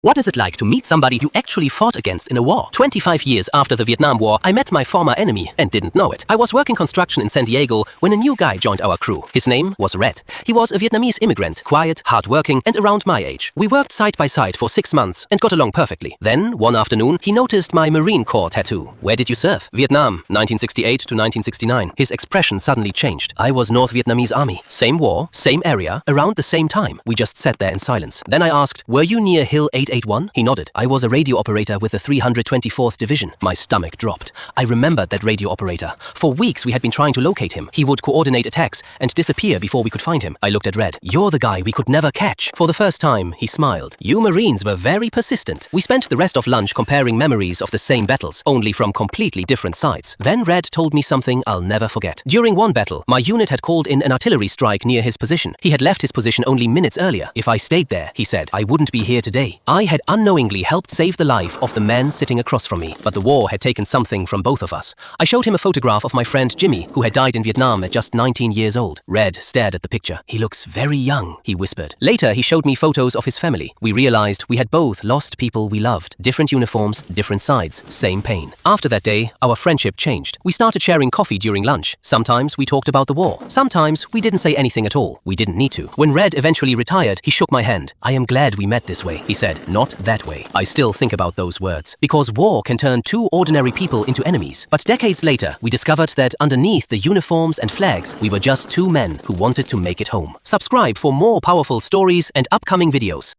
What is it like to meet somebody you actually fought against in a war? 25 years after the Vietnam War, I met my former enemy and didn't know it. I was working construction in San Diego when a new guy joined our crew. His name was Red. He was a Vietnamese immigrant, quiet, hardworking, and around my age. We worked side by side for 6 months and got along perfectly. Then, one afternoon, he noticed my Marine Corps tattoo. Where did you serve? Vietnam, 1968 to 1969. His expression suddenly changed. I was North Vietnamese Army. Same war, same area, around the same time. We just sat there in silence. Then I asked, were you near Hill 881? He nodded. I was a radio operator with the 324th Division. My stomach dropped. I remembered that radio operator. For weeks we had been trying to locate him. He would coordinate attacks and disappear before we could find him. I looked at Red. You're the guy we could never catch. For the first time, he smiled. You Marines were very persistent. We spent the rest of lunch comparing memories of the same battles, only from completely different sides. Then Red told me something I'll never forget. During one battle, my unit had called in an artillery strike near his position. He had left his position only minutes earlier. If I stayed there, he said, I wouldn't be here today. I had unknowingly helped save the life of the man sitting across from me, but the war had taken something from both of us. I showed him a photograph of my friend Jimmy, who had died in Vietnam at just 19 years old. Red stared at the picture. He looks very young, he whispered. Later, he showed me photos of his family. We realized we had both lost people we loved. Different uniforms, different sides, same pain. After that day, our friendship changed. We started sharing coffee during lunch. Sometimes we talked about the war. Sometimes we didn't say anything at all. We didn't need to. When Red eventually retired, he shook my hand. I am glad we met this way, he said, not that way. I still think about those words, because war can turn two ordinary people into enemies. But decades later, we discovered that underneath the uniforms and flags, we were just two men who wanted to make it home. Subscribe for more powerful stories and upcoming videos.